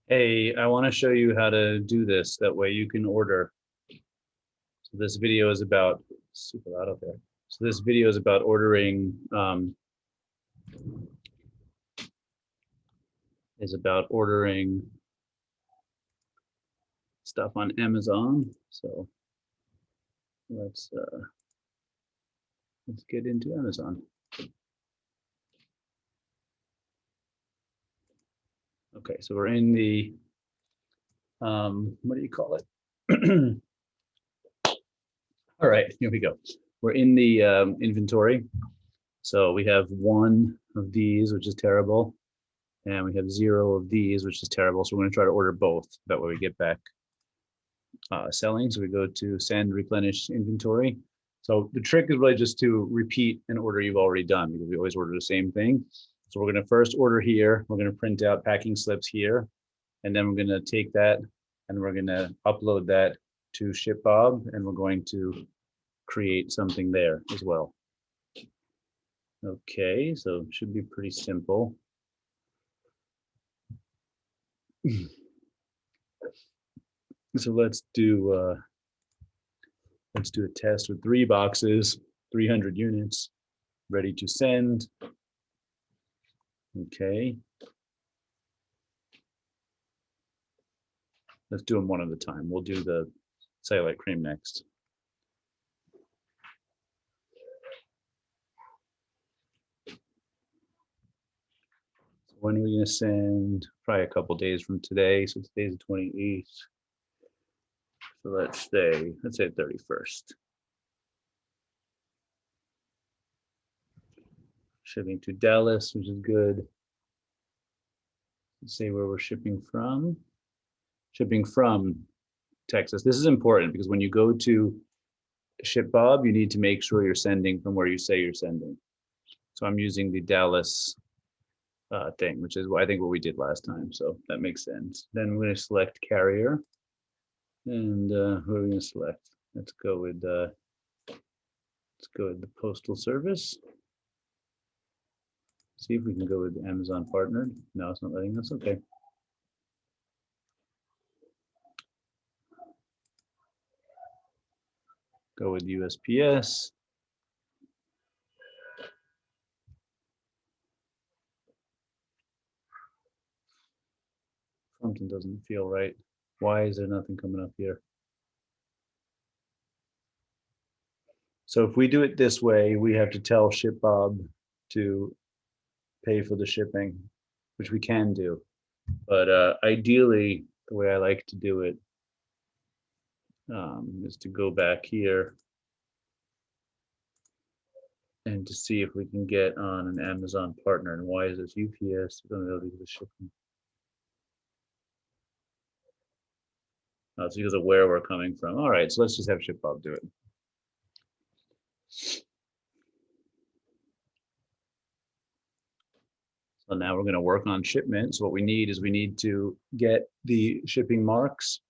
Hey, I want to show you how to do this. That way you can order. So this video is about super loud out there. So this video is about ordering stuff on Amazon. So let's get into Amazon. Okay, so we're in the what do you call it? All right, here we go. We're in the inventory. So we have one of these, which is terrible. And we have 0 of these, which is terrible. So we're going to try to order both. That way we get back selling. So we go to send, replenish inventory. So the trick is really just to repeat an order you've already done because we always order the same thing. So we're going to first order here. We're going to print out packing slips here. And then we're going to take that and we're going to upload that to ShipBob. And we're going to create something there as well. Okay, so it should be pretty simple. So let's do a test with 3 boxes, 300 units, ready to send. Okay. Let's do them one at a time. We'll do the cellulite cream next. So when are we going to send? Probably a couple days from today. So today's the 28th. So let's say 31st. Shipping to Dallas, which is good. Let's say where we're shipping from. Shipping from Texas. This is important because when you go to ShipBob, you need to make sure you're sending from where you say you're sending. So I'm using the Dallas thing, which is I think what we did last time. So that makes sense. Then we're going to select carrier. And who are we going to select? Let's go with the Postal Service. See if we can go with Amazon partnered. No, it's not letting us. Okay. Go with USPS. Something doesn't feel right. Why is there nothing coming up here? So if we do it this way, we have to tell ShipBob to pay for the shipping, which we can do. But ideally, the way I like to do it is to go back here and to see if we can get on an Amazon partner. And why is this UPS? We're going to be able to do the shipping. It's because of where we're coming from. All right, so let's just have ShipBob do it. So now we're going to work on shipment. So what we need is we need to get the shipping marks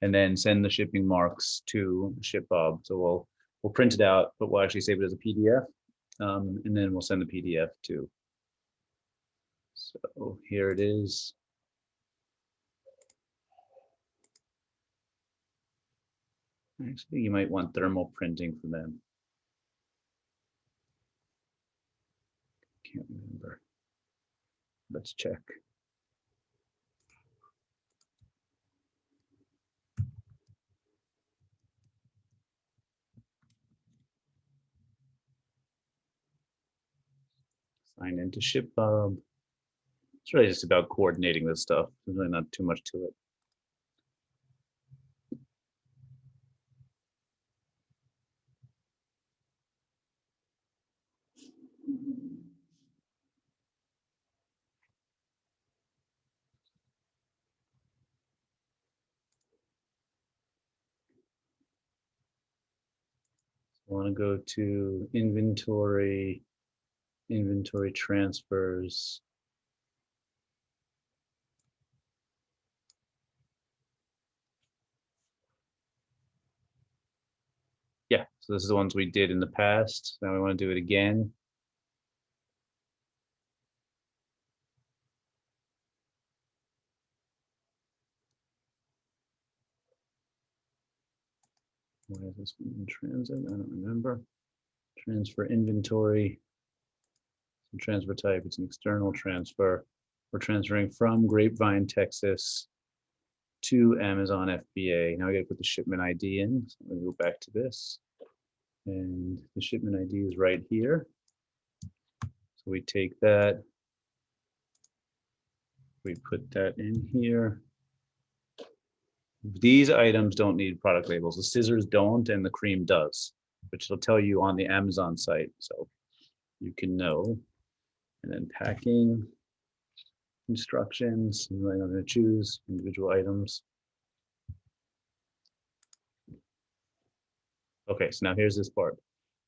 and then send the shipping marks to ShipBob. So we'll print it out, but we'll actually save it as a PDF, and then we'll send the PDF too. So here it is. Actually, you might want thermal printing for them. Can't remember. Let's check. Sign into ShipBob. It's really just about coordinating this stuff. There's really not too much to it. I want to go to inventory transfers. Yeah, so this is the ones we did in the past. Now we want to do it again. Why is this in transit? I don't remember. Transfer inventory. Transfer type, it's an external transfer. We're transferring from Grapevine, Texas to Amazon FBA. Now I gotta put the shipment ID in. So I'm gonna go back to this. And the shipment ID is right here. So we take that, we put that in here. These items don't need product labels. The scissors don't, and the cream does, which will tell you on the Amazon site. So you can know. And then packing instructions. I'm going to choose individual items. Okay, so now here's this part.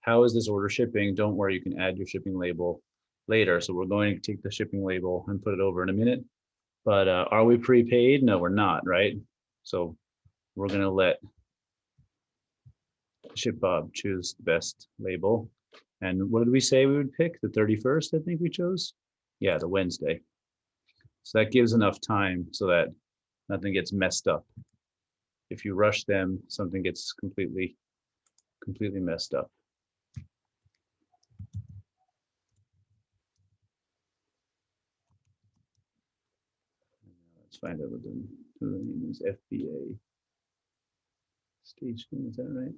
How is this order shipping? Don't worry, you can add your shipping label later. So we're going to take the shipping label and put it over in a minute. But are we prepaid? No, we're not, right? So we're going to let ShipBob choose the best label. And what did we say we would pick? The 31st, I think we chose? Yeah, the Wednesday. So that gives enough time so that nothing gets messed up. If you rush them, something gets completely messed up. Let's find out what the name is. FBA station, is that right?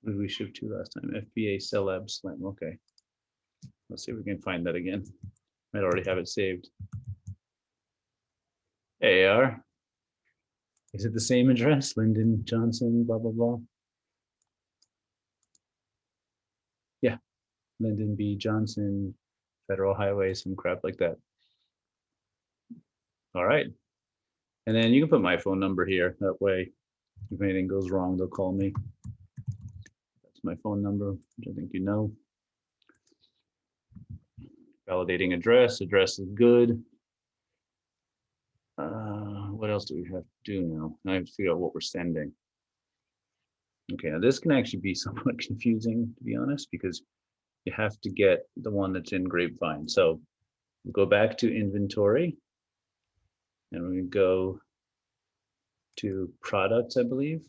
What did we ship to last time? FBA Celeb Slim. Okay. Let's see if we can find that again. Might already have it saved. AR. Is it the same address? Lyndon Johnson, blah, blah, blah. Yeah. Lyndon B. Johnson, Federal Highway, some crap like that. All right. And then you can put my phone number here. That way, if anything goes wrong, they'll call me. That's my phone number, which I think you know. Validating address. Address is good. What else do we have to do now? Now I have to figure out what we're sending. Okay, now this can actually be somewhat confusing, to be honest, because you have to get the one that's in Grapevine. So we'll go back to inventory and we go to products, I believe.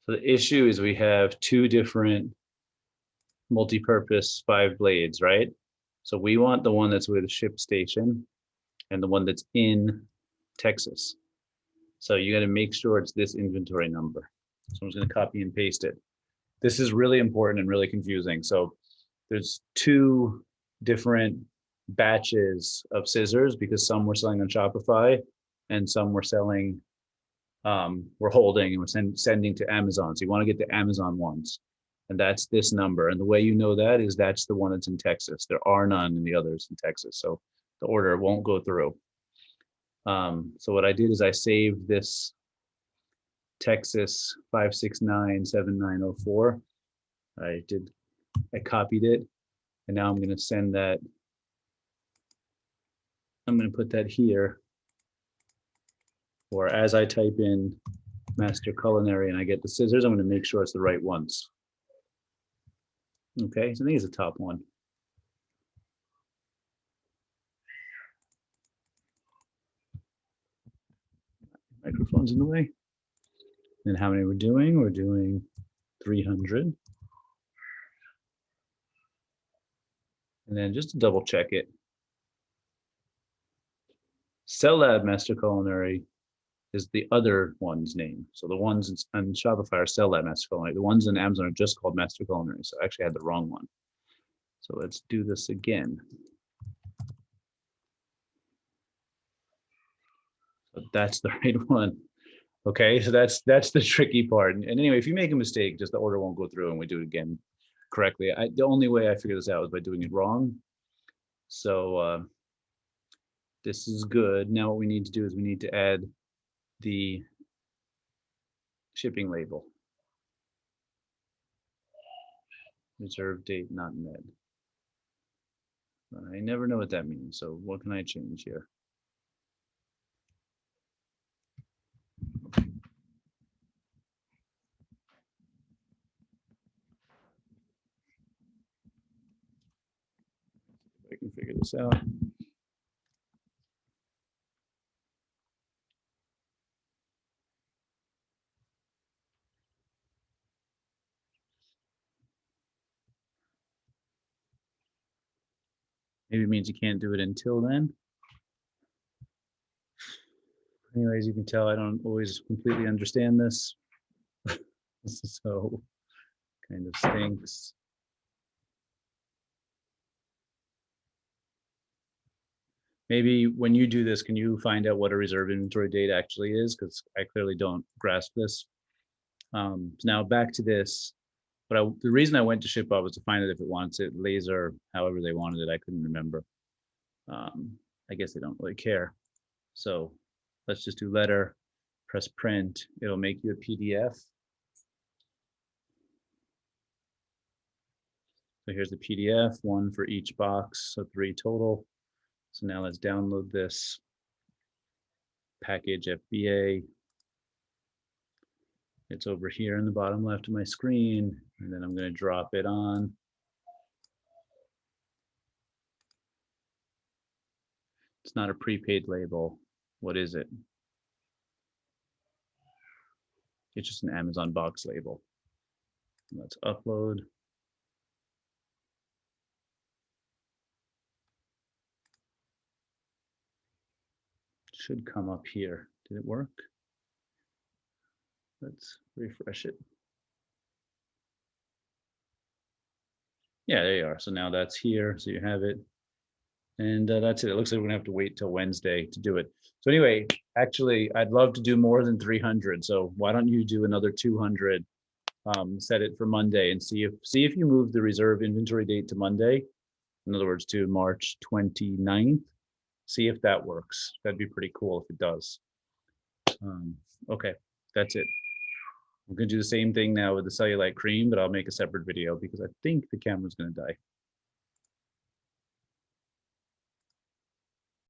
So the issue is we have two different multi-purpose 5 blades, right? So we want the one that's with ShipStation and the one that's in Texas. So you got to make sure it's this inventory number. So I'm just going to copy and paste it. This is really important and really confusing. So there's two different batches of scissors because some we're selling on Shopify and some we're selling, we're holding and we're sending to Amazon. So you want to get the Amazon ones. And that's this number. And the way you know that is that's the one that's in Texas. There are none in the others in Texas. So the order won't go through. So what I did is I saved this Texas 5697904. I copied it, and now I'm going to send that. I'm going to put that here, or as I type in Master Culinary and I get the scissors, I'm going to make sure it's the right ones. Okay, so I think it's the top one. Microphone's in the way. And how many we're doing? We're doing 300. And then just to double check it, Celeb Master Culinary is the other one's name. So the ones on Shopify are Celeb Master Culinary. The ones in Amazon are just called Master Culinary. So I actually had the wrong one. So let's do this again. So that's the right one. Okay, so that's the tricky part. And anyway, if you make a mistake, just the order won't go through and we do it again correctly. The only way I figured this out was by doing it wrong. So this is good. Now what we need to do is we need to add the shipping label. Reserve date not met. I never know what that means. So what can I change here? I can figure this out. Maybe it means you can't do it until then. Anyways, you can tell I don't always completely understand this. So kind of stinks. Maybe when you do this, can you find out what a reserve inventory date actually is? Because I clearly don't grasp this. Now back to this. But the reason I went to ShipBob was to find out if it wants it laser, however they wanted it. I couldn't remember. I guess they don't really care. So let's just do letter, press print. It'll make you a PDF. So here's the PDF, one for each box, so 3 total. So now let's download this package FBA. It's over here in the bottom left of my screen, and then I'm going to drop it on. It's not a prepaid label. What is it? It's just an Amazon box label. Let's upload. Should come up here. Did it work? Let's refresh it. Yeah, there you are. So now that's here. So you have it. And that's it. It looks like we're gonna have to wait till Wednesday to do it. So anyway, actually, I'd love to do more than 300. So why don't you do another 200? Set it for Monday and see if you move the reserve inventory date to Monday. In other words, to March 29th. See if that works. That'd be pretty cool if it does. Okay, that's it. I'm gonna do the same thing now with the cellulite cream, but I'll make a separate video because I think the camera's gonna die.